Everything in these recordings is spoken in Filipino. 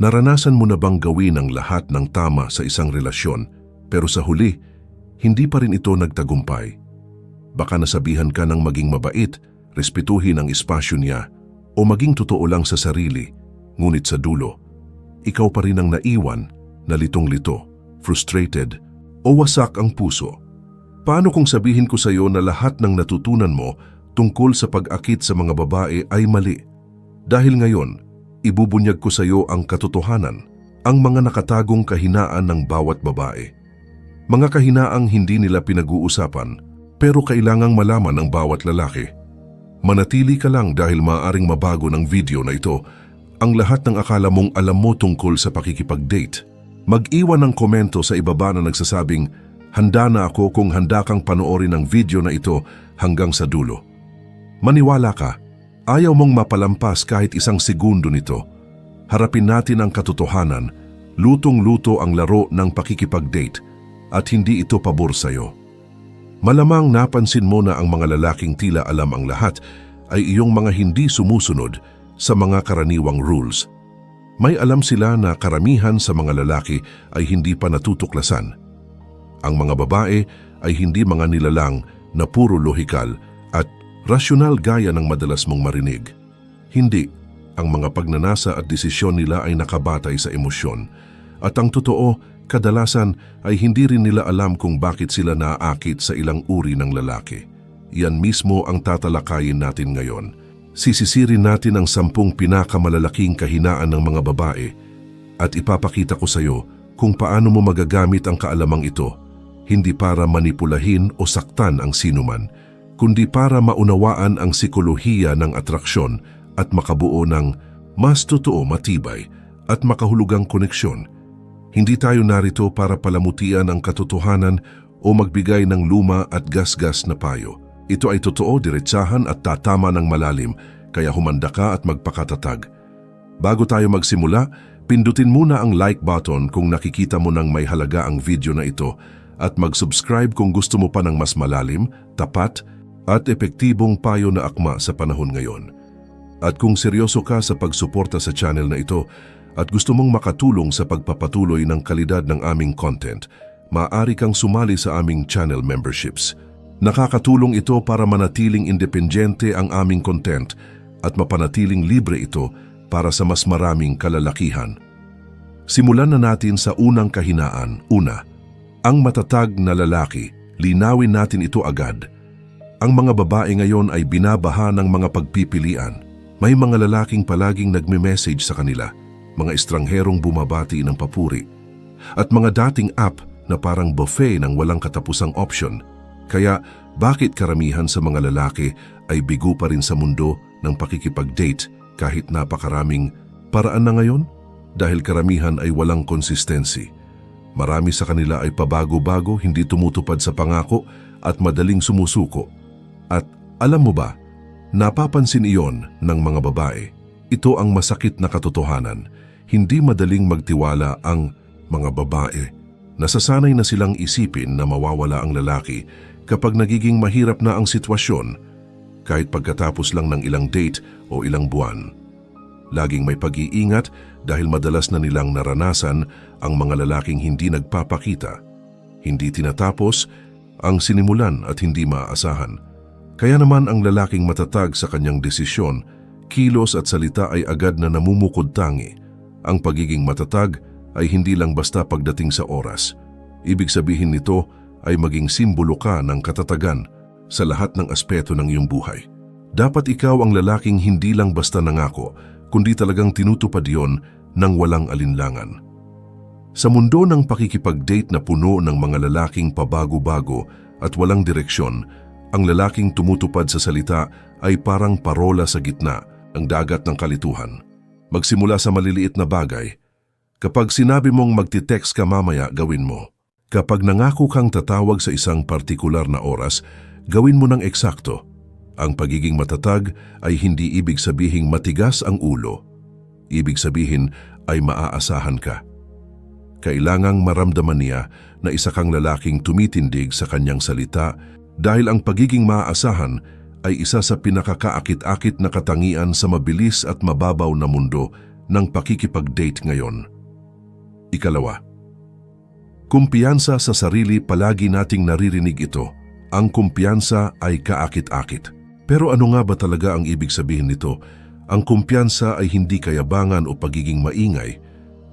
Naranasan mo na bang gawin ang lahat ng tama sa isang relasyon, pero sa huli, hindi pa rin ito nagtagumpay? Baka nasabihan ka ng maging mabait, respetuhin ang espasyo niya, o maging totoo lang sa sarili, ngunit sa dulo, ikaw pa rin ang naiwan, na litong-lito, frustrated, o wasak ang puso. Paano kung sabihin ko sa iyo na lahat ng natutunan mo tungkol sa pag-akit sa mga babae ay mali? Dahil ngayon, ibubunyag ko sa iyo ang katotohanan, ang mga nakatagong kahinaan ng bawat babae. Mga kahinaang hindi nila pinag-uusapan, pero kailangang malaman ng bawat lalaki. Manatili ka lang dahil maaaring mabago ng video na ito ang lahat ng akala mong alam mo tungkol sa pakikipag-date. Mag-iwan ng komento sa ibaba na nagsasabing, handa na ako kung handa kang panoorin ang video na ito hanggang sa dulo. Maniwala ka, ayaw mong mapalampas kahit isang segundo nito. Harapin natin ang katotohanan, lutong-luto ang laro ng pakikipag-date at hindi ito pabor sa'yo. Malamang napansin mo na ang mga lalaking tila alam ang lahat ay iyong mga hindi sumusunod sa mga karaniwang rules. May alam sila na karamihan sa mga lalaki ay hindi pa natutuklasan. Ang mga babae ay hindi mga nilalang na puro lohikal at rasyonal gaya ng madalas mong marinig. Hindi, ang mga pagnanasa at desisyon nila ay nakabatay sa emosyon. At ang totoo, kadalasan ay hindi rin nila alam kung bakit sila naaakit sa ilang uri ng lalaki. Yan mismo ang tatalakayin natin ngayon. Sisisirin natin ang 10 pinakamalalaking kahinaan ng mga babae at ipapakita ko sa iyo kung paano mo magagamit ang kaalamang ito, hindi para manipulahin o saktan ang sinuman, kundi para maunawaan ang sikolohiya ng atraksyon at makabuo ng mas totoo, matibay at makahulugang koneksyon. Hindi tayo narito para palamutian ang katotohanan o magbigay ng luma at gasgas na payo. Ito ay totoo, diretsahan at tatama ng malalim, kaya humanda ka at magpakatatag. Bago tayo magsimula, pindutin muna ang like button kung nakikita mo ng may halaga ang video na ito at mag-subscribe kung gusto mo pa ng mas malalim, tapat at epektibong payo na akma sa panahon ngayon. At kung seryoso ka sa pagsuporta sa channel na ito at gusto mong makatulong sa pagpapatuloy ng kalidad ng aming content, maaari kang sumali sa aming channel memberships. Nakakatulong ito para manatiling independyente ang aming content at mapanatiling libre ito para sa mas maraming kalalakihan. Simulan na natin sa unang kahinaan. Una, ang matatag na lalaki. Linawin natin ito agad. Ang mga babae ngayon ay binabaha ng mga pagpipilian. May mga lalaking palaging nagme-message sa kanila, mga estrangherong bumabati ng papuri, at mga dating app na parang buffet ng walang katapusang option. Kaya bakit karamihan sa mga lalaki ay bigo pa rin sa mundo ng pakikipag-date kahit napakaraming paraan na ngayon? Dahil karamihan ay walang consistency. Marami sa kanila ay pabago-bago, hindi tumutupad sa pangako at madaling sumusuko. At alam mo ba, napapansin iyon ng mga babae. Ito ang masakit na katotohanan. Hindi madaling magtiwala ang mga babae. Nasasanay na silang isipin na mawawala ang lalaki kapag nagiging mahirap na ang sitwasyon, kahit pagkatapos lang ng ilang date o ilang buwan. Laging may pag-iingat dahil madalas na nilang naranasan ang mga lalaking hindi nagpapakita, hindi tinatapos ang sinimulan at hindi maaasahan. Kaya naman ang lalaking matatag sa kanyang desisyon, kilos at salita ay agad na namumukod tangi. Ang pagiging matatag ay hindi lang basta pagdating sa oras. Ibig sabihin nito ay maging simbolo ka ng katatagan sa lahat ng aspeto ng iyong buhay. Dapat ikaw ang lalaking hindi lang basta nangako, kundi talagang tinutupad yon ng walang alinlangan. Sa mundo ng pakikipag-date na puno ng mga lalaking pabago-bago at walang direksyon, ang lalaking tumutupad sa salita ay parang parola sa gitna ng dagat ng kalituhan. Magsimula sa maliliit na bagay. Kapag sinabi mong magti-text ka mamaya, gawin mo. Kapag nangako kang tatawag sa isang partikular na oras, gawin mo ng eksakto. Ang pagiging matatag ay hindi ibig sabihing matigas ang ulo. Ibig sabihin ay maaasahan ka. Kailangang maramdaman niya na isa kang lalaking tumitindig sa kanyang salita dahil ang pagiging maaasahan ay isa sa pinakakaakit-akit na katangian sa mabilis at mababaw na mundo ng pakikipag-date ngayon. Ikalawa, kumpiyansa sa sarili. Palagi nating naririnig ito. Ang kumpiyansa ay kaakit-akit. Pero ano nga ba talaga ang ibig sabihin nito? Ang kumpiyansa ay hindi kayabangan o pagiging maingay.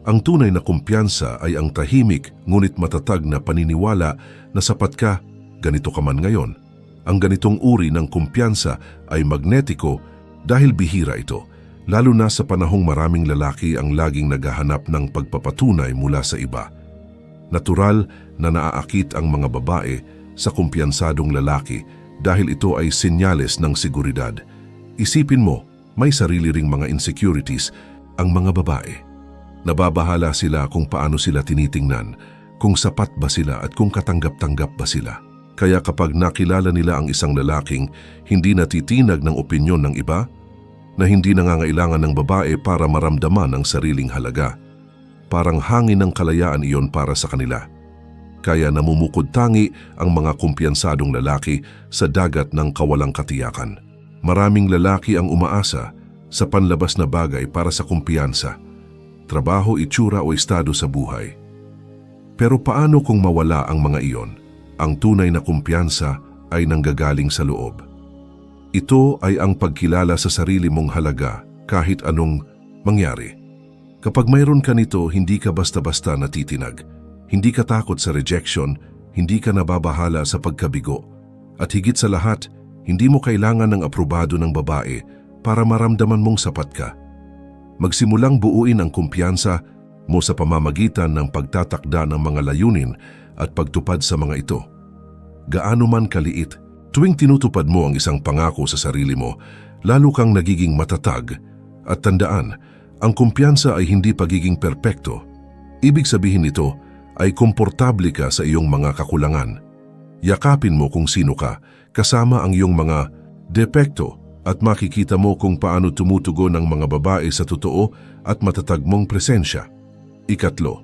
Ang tunay na kumpiyansa ay ang tahimik ngunit matatag na paniniwala na sapat ka, ganito ka man ngayon. Ang ganitong uri ng kumpiyansa ay magnetiko dahil bihira ito, lalo na sa panahong maraming lalaki ang laging naghahanap ng pagpapatunay mula sa iba. Natural na naaakit ang mga babae sa kumpiyansadong lalaki dahil ito ay senyales ng seguridad. Isipin mo, may sarili ring mga insecurities ang mga babae. Nababahala sila kung paano sila tinitingnan, kung sapat ba sila at kung katanggap-tanggap ba sila. Kaya kapag nakilala nila ang isang lalaking hindi natitinag ng opinyon ng iba, na hindi nangangailangan ng babae para maramdaman ang sariling halaga, parang hangin ng kalayaan iyon para sa kanila. Kaya namumukod tangi ang mga kumpiyansadong lalaki sa dagat ng kawalang katiyakan. Maraming lalaki ang umaasa sa panlabas na bagay para sa kumpiyansa, trabaho, itsura o estado sa buhay. Pero paano kung mawala ang mga iyon? Ang tunay na kumpiyansa ay nanggagaling sa loob. Ito ay ang pagkilala sa sarili mong halaga kahit anong mangyari. Kapag mayroon ka nito, hindi ka basta-basta natitinag. Hindi ka takot sa rejection, hindi ka nababahala sa pagkabigo. At higit sa lahat, hindi mo kailangan ng aprobado ng babae para maramdaman mong sapat ka. Magsimulang buuin ang kumpiyansa mo sa pamamagitan ng pagtatakda ng mga layunin at pagtupad sa mga ito. Gaano man kaliit, tuwing tinutupad mo ang isang pangako sa sarili mo, lalo kang nagiging matatag. At tandaan, ang kumpiyansa ay hindi pagiging perpekto. Ibig sabihin nito ay komportable ka sa iyong mga kakulangan. Yakapin mo kung sino ka, kasama ang iyong mga depekto, at makikita mo kung paano tumutugon ang mga babae sa totoo at matatag mong presensya. Ikatlo,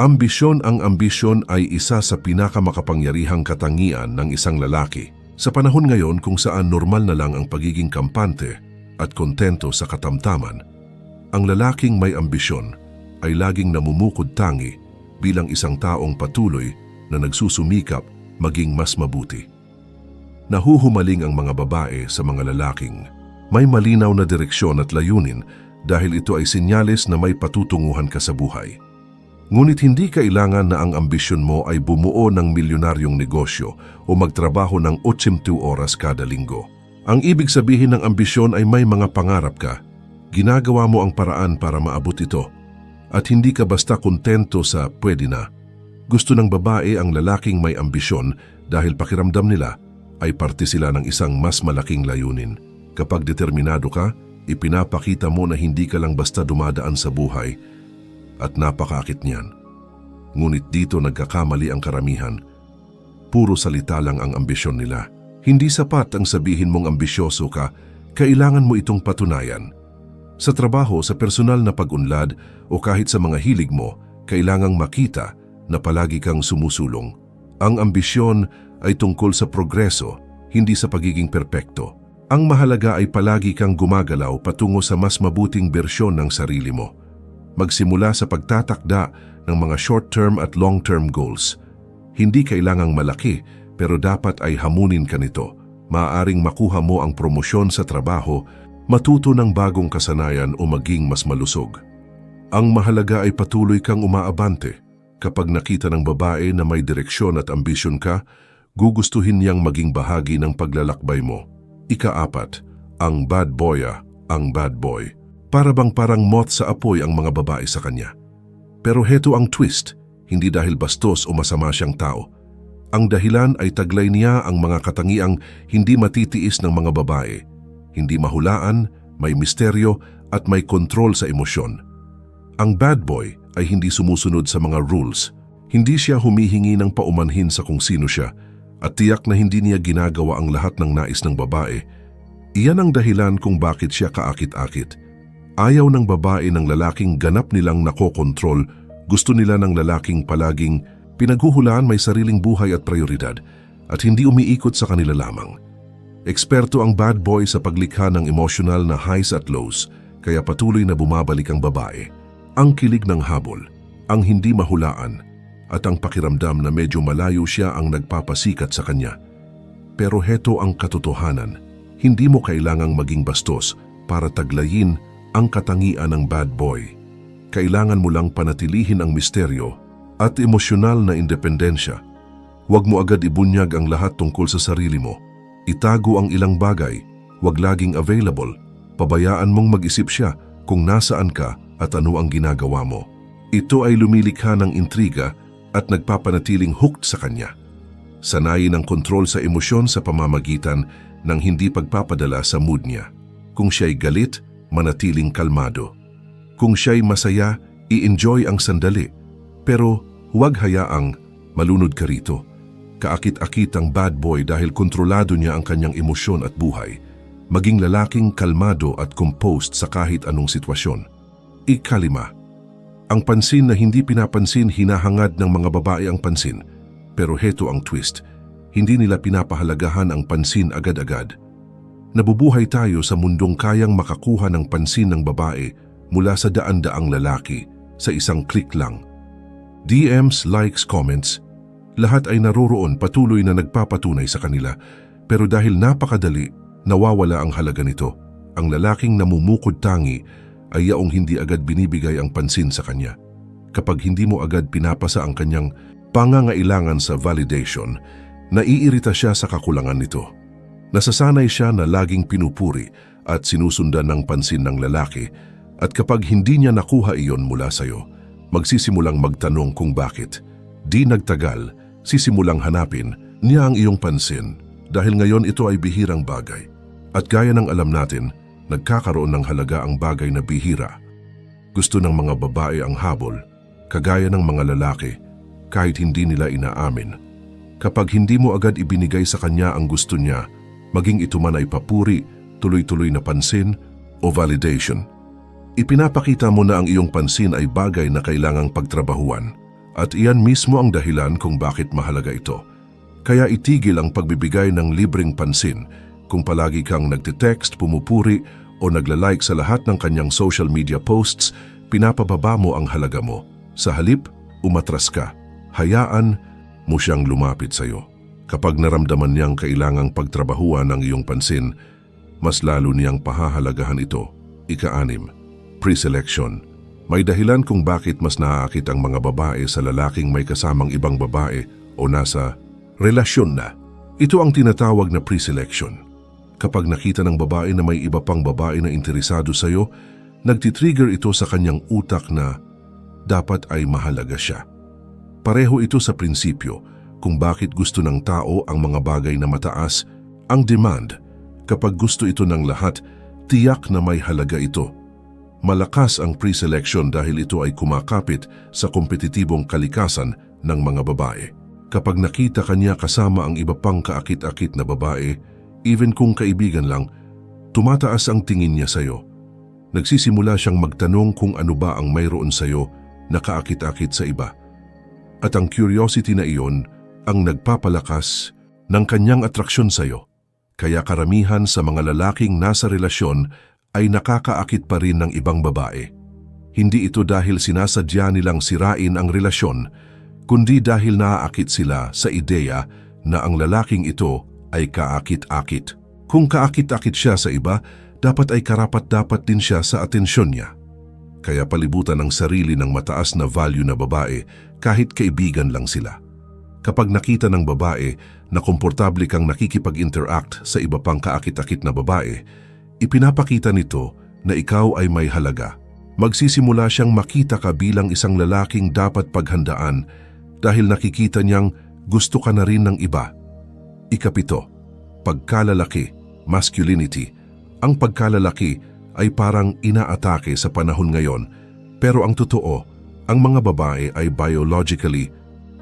ambisyon. Ang ambisyon ay isa sa pinakamakapangyarihang katangian ng isang lalaki. Sa panahon ngayon kung saan normal na lang ang pagiging kampante at kontento sa katamtaman, ang lalaking may ambisyon ay laging namumukod tangi bilang isang taong patuloy na nagsusumikap maging mas mabuti. Nahuhumaling ang mga babae sa mga lalaking may malinaw na direksyon at layunin dahil ito ay senyales na may patutunguhan ka sa buhay. Ngunit hindi kailangan na ang ambisyon mo ay bumuo ng milyonaryong negosyo o magtrabaho ng 82 oras kada linggo. Ang ibig sabihin ng ambisyon ay may mga pangarap ka, ginagawa mo ang paraan para maabot ito, at hindi ka basta kontento sa pwede na. Gusto ng babae ang lalaking may ambisyon dahil pakiramdam nila ay parte sila ng isang mas malaking layunin. Kapag determinado ka, ipinapakita mo na hindi ka lang basta dumadaan sa buhay at napakaakit niyan. Ngunit dito nagkakamali ang karamihan. Puro salita lang ang ambisyon nila. Hindi sapat ang sabihin mong ambisyoso ka, kailangan mo itong patunayan. Sa trabaho, sa personal na pag-unlad o kahit sa mga hilig mo, kailangang makita na palagi kang sumusulong. Ang ambisyon ay tungkol sa progreso, hindi sa pagiging perpekto. Ang mahalaga ay palagi kang gumagalaw patungo sa mas mabuting bersyon ng sarili mo. Magsimula sa pagtatakda ng mga short-term at long-term goals. Hindi kailangang malaki, pero dapat ay hamunin ka nito. Maaaring makuha mo ang promosyon sa trabaho, matuto ng bagong kasanayan o maging mas malusog. Ang mahalaga ay patuloy kang umaabante. Kapag nakita ng babae na may direksyon at ambisyon ka, gugustuhin niyang maging bahagi ng paglalakbay mo. Ika-4, ang bad boya, ang bad boy. Para bang parang moth sa apoy ang mga babae sa kanya. Pero heto ang twist, hindi dahil bastos o masama siyang tao. Ang dahilan ay taglay niya ang mga katangiang hindi matitiis ng mga babae. Hindi mahulaan, may misteryo at may kontrol sa emosyon. Ang bad boy ay hindi sumusunod sa mga rules. Hindi siya humihingi ng paumanhin sa kung sino siya at tiyak na hindi niya ginagawa ang lahat ng nais ng babae. Iyan ang dahilan kung bakit siya kaakit-akit. Ayaw ng babae ng lalaking ganap nilang nakokontrol. Gusto nila ng lalaking palaging pinaghuhulaan, may sariling buhay at prioridad at hindi umiikot sa kanila lamang. Eksperto ang bad boy sa paglikha ng emotional na highs at lows. kaya patuloy na bumabalik ang babae. Ang kilig ng habol, ang hindi mahulaan, at ang pakiramdam na medyo malayo siya ang nagpapasikat sa kanya. Pero heto ang katotohanan, hindi mo kailangang maging bastos para taglayin ang katangian ng bad boy. Kailangan mo lang panatilihin ang misteryo at emosyonal na independensya. Huwag mo agad ibunyag ang lahat tungkol sa sarili mo. Itago ang ilang bagay, huwag laging available. Pabayaan mong mag-isip siya kung nasaan ka at ano ang ginagawa mo. Ito ay lumilikha ng intriga at nagpapanatiling hooked sa kanya. Sanayin ang kontrol sa emosyon sa pamamagitan ng hindi pagpapadala sa mood niya. Kung siya'y galit, manatiling kalmado. Kung siya'y masaya, i-enjoy ang sandali. Pero huwag hayaang malunod ka rito. Kaakit-akit ang bad boy dahil kontrolado niya ang kanyang emosyon at buhay. Maging lalaking kalmado at composed sa kahit anong sitwasyon. Ikalima, ang pansin na hindi pinapansin, hinahangad ng mga babae ang pansin. Pero heto ang twist, hindi nila pinapahalagahan ang pansin agad-agad. Nabubuhay tayo sa mundong kayang makakuha ng pansin ng babae mula sa daan-daang lalaki sa isang click lang. DMs, likes, comments, lahat ay naroroon, patuloy na nagpapatunay sa kanila. Pero dahil napakadali, nawawala ang halaga nito. Ang lalaking namumukod tangi ay yaong hindi agad binibigay ang pansin sa kanya. Kapag hindi mo agad pinapasa ang kanyang pangangailangan sa validation, naiirita siya sa kakulangan nito. Nasasanay siya na laging pinupuri at sinusundan ng pansin ng lalaki, at kapag hindi niya nakuha iyon mula sa'yo, magsisimulang magtanong kung bakit. Di nagtagal, sisimulang hanapin niya ang iyong pansin dahil ngayon ito ay bihirang bagay. At gaya ng alam natin, nagkakaroon ng halaga ang bagay na bihira. Gusto ng mga babae ang habol, kagaya ng mga lalaki, kahit hindi nila inaamin. Kapag hindi mo agad ibinigay sa kanya ang gusto niya, maging ito man ay papuri, tuloy-tuloy na pansin o validation, ipinapakita mo na ang iyong pansin ay bagay na kailangang pagtrabahuan. At iyan mismo ang dahilan kung bakit mahalaga ito. Kaya itigil ang pagbibigay ng libreng pansin kung palagi kang nagte-text, pumupuri o nagla-like sa lahat ng kanyang social media posts, pinapababa mo ang halaga mo. Sa halip, umatras ka. Hayaan mo siyang lumapit sa iyo. Kapag naramdaman niyang kailangang pagtrabahuan ang iyong pansin, mas lalo niyang pahahalagahan ito. Ika-6, pre-selection. May dahilan kung bakit mas naaakit ang mga babae sa lalaking may kasamang ibang babae o nasa relasyon na. Ito ang tinatawag na pre-selection. Kapag nakita ng babae na may iba pang babae na interesado sa iyo, nagtitrigger ito sa kanyang utak na dapat ay mahalaga siya. Pareho ito sa prinsipyo kung bakit gusto ng tao ang mga bagay na mataas, ang demand. Kapag gusto ito ng lahat, tiyak na may halaga ito. Malakas ang pre-selection dahil ito ay kumakapit sa kompetitibong kalikasan ng mga babae. Kapag nakita kanya kasama ang iba pang kaakit-akit na babae, even kung kaibigan lang, tumataas ang tingin niya sa iyo. Nagsisimula siyang magtanong kung ano ba ang mayroon sa iyo na kaakit-akit sa iba. At ang curiosity na iyon ang nagpapalakas ng kanyang atraksyon sa iyo. Kaya karamihan sa mga lalaking nasa relasyon ay nakakaakit pa rin ng ibang babae. Hindi ito dahil sinasadya nilang sirain ang relasyon, kundi dahil naaakit sila sa ideya na ang lalaking ito ay kaakit-akit. Kung kaakit-akit siya sa iba, dapat ay karapat-dapat din siya sa atensyon niya. Kaya palibutan ang sarili ng mataas na value na babae kahit kaibigan lang sila. Kapag nakita ng babae na komportable kang nakikipag-interact sa iba pang kaakit-akit na babae, ipinapakita nito na ikaw ay may halaga. Magsisimula siyang makita ka bilang isang lalaking dapat paghandaan dahil nakikita niyang gusto ka na rin ng iba. Ikapito, pagkalalaki, masculinity. Ang pagkalalaki ay parang inaatake sa panahon ngayon, pero ang totoo, ang mga babae ay biologically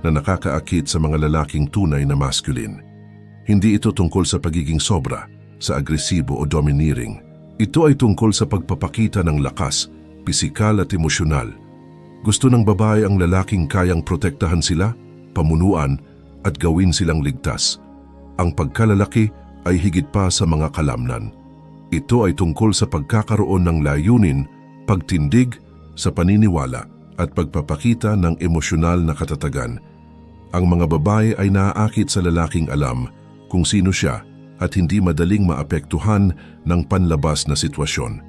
na nakakaakit sa mga lalaking tunay na masculine. Hindi ito tungkol sa pagiging sobra, sa agresibo o domineering. Ito ay tungkol sa pagpapakita ng lakas, pisikal at emosyonal. Gusto ng babae ang lalaking kayang protektahan sila, pamunuan at gawin silang ligtas. Ang pagkalalaki ay higit pa sa mga kalamnan. Ito ay tungkol sa pagkakaroon ng layunin, pagtindig sa paniniwala at pagpapakita ng emosyonal na katatagan. Ang mga babae ay naaakit sa lalaking alam kung sino siya at hindi madaling maapektuhan ng panlabas na sitwasyon.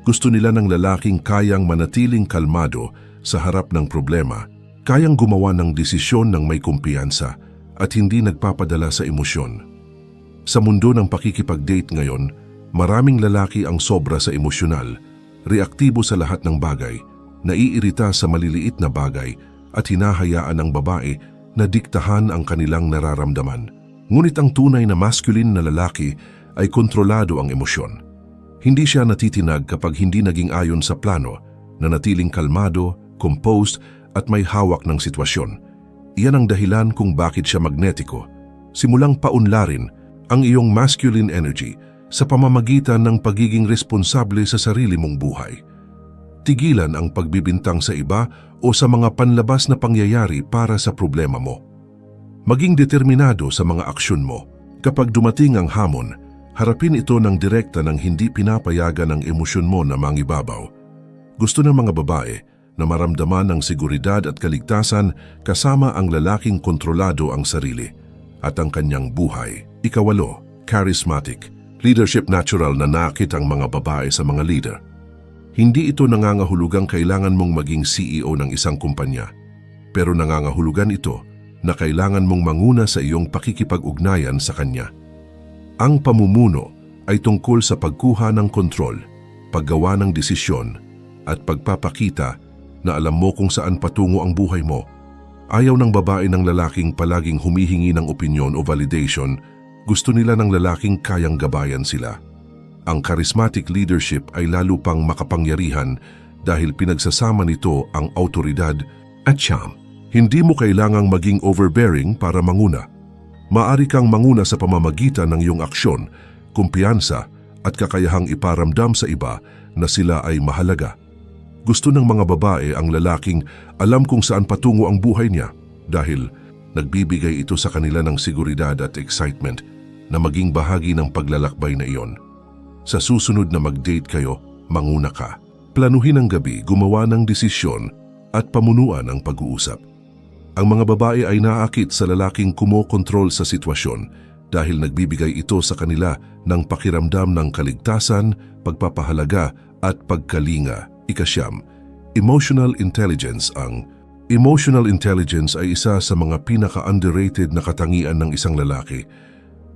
Gusto nila ng lalaking kayang manatiling kalmado sa harap ng problema, kayang gumawa ng desisyon ng may kumpiyansa at hindi nagpapadala sa emosyon. Sa mundo ng pakikipag-date ngayon, maraming lalaki ang sobra sa emosyonal, reaktibo sa lahat ng bagay, naiirita sa maliliit na bagay at hinahayaan ang babae na diktahan ang kanilang nararamdaman. Ngunit ang tunay na masculine na lalaki ay kontrolado ang emosyon. Hindi siya natitinag kapag hindi naging ayon sa plano, nanatiling kalmado, composed at may hawak ng sitwasyon. Iyan ang dahilan kung bakit siya magnetiko. Simulang paunlarin ang iyong masculine energy sa pamamagitan ng pagiging responsable sa sarili mong buhay. Tigilan ang pagbibintang sa iba o sa mga panlabas na pangyayari para sa problema mo. Maging determinado sa mga aksyon mo. Kapag dumating ang hamon, harapin ito ng direkta nang hindi pinapayagan ang emosyon mo na mangibabaw. Gusto ng mga babae na maramdaman ng seguridad at kaligtasan kasama ang lalaking kontrolado ang sarili at ang kanyang buhay. Ikawalo, charismatic. Leadership natural na nakit ang mga babae sa mga leader. Hindi ito nangangahulugang kailangan mong maging CEO ng isang kumpanya, pero nangangahulugan ito na kailangan mong manguna sa iyong pakikipag-ugnayan sa kanya. Ang pamumuno ay tungkol sa pagkuha ng kontrol, paggawa ng desisyon, at pagpapakita na alam mo kung saan patungo ang buhay mo. Ayaw ng babae ng lalaking palaging humihingi ng opinyon o validation. Gusto nila ng lalaking kayang gabayan sila. Ang charismatic leadership ay lalo pang makapangyarihan dahil pinagsasama nito ang autoridad at charm. Hindi mo kailangang maging overbearing para manguna. Maari kang manguna sa pamamagitan ng iyong aksyon, kumpiyansa at kakayahang iparamdam sa iba na sila ay mahalaga. Gusto ng mga babae ang lalaking alam kung saan patungo ang buhay niya dahil nagbibigay ito sa kanila ng seguridad at excitement na maging bahagi ng paglalakbay na iyon. Sa susunod na mag-date kayo, manguna ka. Planuhin ang gabi, gumawa ng desisyon at pamunuan ang pag-uusap. Ang mga babae ay naaakit sa lalaking kumokontrol sa sitwasyon dahil nagbibigay ito sa kanila ng pakiramdam ng kaligtasan, pagpapahalaga at pagkalinga. Ikasyam, emotional intelligence. Ang emotional intelligence ay isa sa mga pinaka-underrated na katangian ng isang lalaki.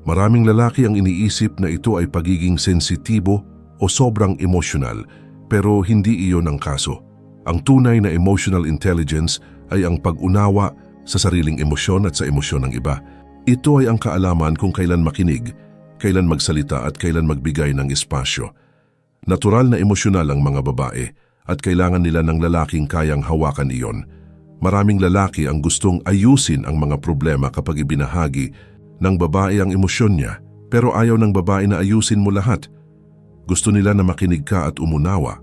Maraming lalaki ang iniisip na ito ay pagiging sensitibo o sobrang emosyonal, pero hindi iyon ang kaso. Ang tunay na emotional intelligence ay ang pag-unawa sa sariling emosyon at sa emosyon ng iba. Ito ay ang kaalaman kung kailan makinig, kailan magsalita at kailan magbigay ng espasyo. Natural na emosyonal ang mga babae at kailangan nila ng lalaking kayang hawakan iyon. Maraming lalaki ang gustong ayusin ang mga problema kapag ibinahagi ng babae ang emosyon niya, pero ayaw ng babae na ayusin mo lahat. Gusto nila na makinig ka at umunawa.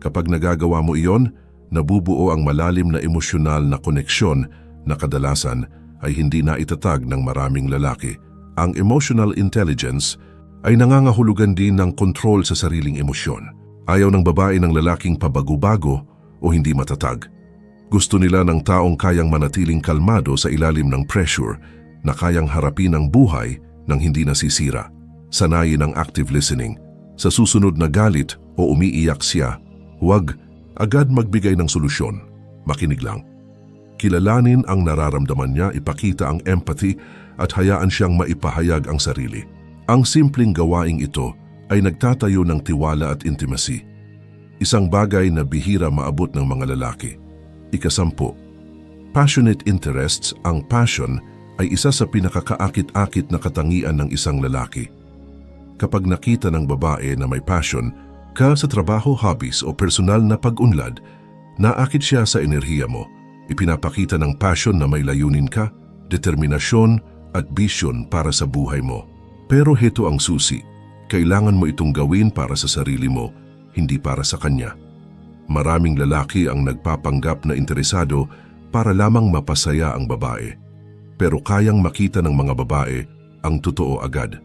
Kapag nagagawa mo iyon, nabubuo ang malalim na emosyonal na koneksyon na kadalasan ay hindi na itatag ng maraming lalaki. Ang emotional intelligence ay nangangahulugan din ng kontrol sa sariling emosyon. Ayaw ng babae ng lalaking pabago-bago o hindi matatag. Gusto nila ng taong kayang manatiling kalmado sa ilalim ng pressure, na kayang harapin ang buhay nang hindi nasisira. Sanayin ang active listening. Sa susunod na galit o umiiyak siya, huwag agad magbigay ng solusyon. Makinig lang. Kilalanin ang nararamdaman niya, ipakita ang empathy at hayaan siyang maipahayag ang sarili. Ang simpleng gawaing ito ay nagtatayo ng tiwala at intimacy. Isang bagay na bihira maabot ng mga lalaki. Ikasampu, passionate interests. Ang passion ay isa sa pinakakaakit-akit na katangian ng isang lalaki. Kapag nakita ng babae na may passion ka sa trabaho, hobbies o personal na pag-unlad, naakit siya sa enerhiya mo. Ipinapakita ng passion na may layunin ka, determinasyon at vision para sa buhay mo. Pero heto ang susi, kailangan mo itong gawin para sa sarili mo, hindi para sa kanya. Maraming lalaki ang nagpapanggap na interesado para lamang mapasaya ang babae. Pero kayang makita ng mga babae ang totoo agad.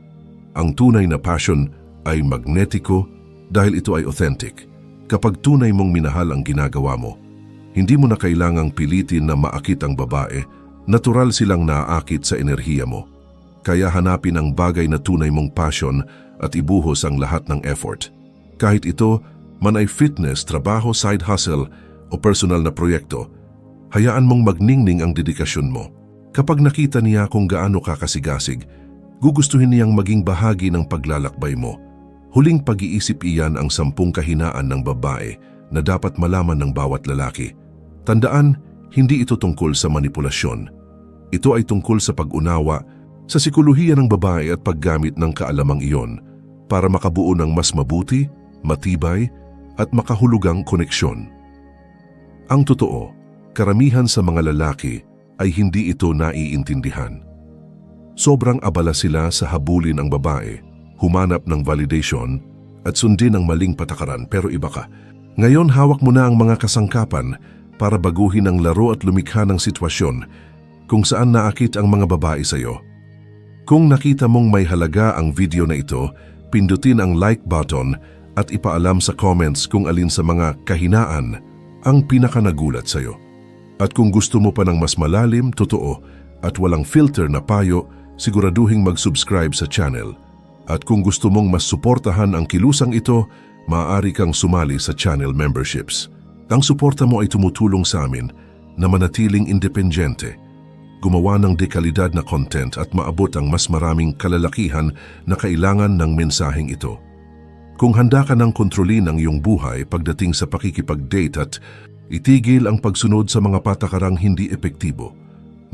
Ang tunay na passion ay magnetiko dahil ito ay authentic. Kapag tunay mong minahal ang ginagawa mo, hindi mo na kailangang pilitin na maakit ang babae, natural silang naaakit sa enerhiya mo. Kaya hanapin ang bagay na tunay mong passion at ibuhos ang lahat ng effort. Kahit ito man ay fitness, trabaho, side hustle o personal na proyekto, hayaan mong magningning ang dedikasyon mo. Kapag nakita niya kung gaano ka kasigasig, gugustuhin niyang maging bahagi ng paglalakbay mo. Huling pag-iisip iyan ang 10 kahinaan ng babae na dapat malaman ng bawat lalaki. Tandaan, hindi ito tungkol sa manipulasyon. Ito ay tungkol sa pag-unawa, sa sikolohiya ng babae at paggamit ng kaalamang iyon para makabuo ng mas mabuti, matibay at makahulugang koneksyon. Ang totoo, karamihan sa mga lalaki ay hindi ito naiintindihan. Sobrang abala sila sa habulin ang babae, humanap ng validation at sundin ang maling patakaran, pero iba ka. Ngayon hawak mo na ang mga kasangkapan para baguhin ang laro at lumikha ng sitwasyon kung saan naakit ang mga babae sa iyo. Kung nakita mong may halaga ang video na ito, pindutin ang like button at ipaalam sa comments kung alin sa mga kahinaan ang pinakanagulat sa iyo. At kung gusto mo pa ng mas malalim, totoo at walang filter na payo, siguraduhing mag-subscribe sa channel. At kung gusto mong mas suportahan ang kilusang ito, maaari kang sumali sa channel memberships. Ang suporta mo ay tumutulong sa amin na manatiling independyente, gumawa ng dekalidad na content at maabot ang mas maraming kalalakihan na kailangan ng mensaheng ito. Kung handa ka ng kontrolin ang iyong buhay pagdating sa pakikipag-date at itigil ang pagsunod sa mga patakarang hindi epektibo,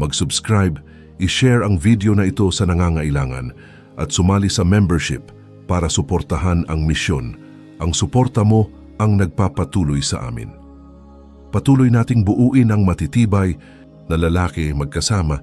mag-subscribe, i-share ang video na ito sa nangangailangan at sumali sa membership para suportahan ang misyon. Ang suporta mo ang nagpapatuloy sa amin. Patuloy nating buuin ang matitibay na lalaki magkasama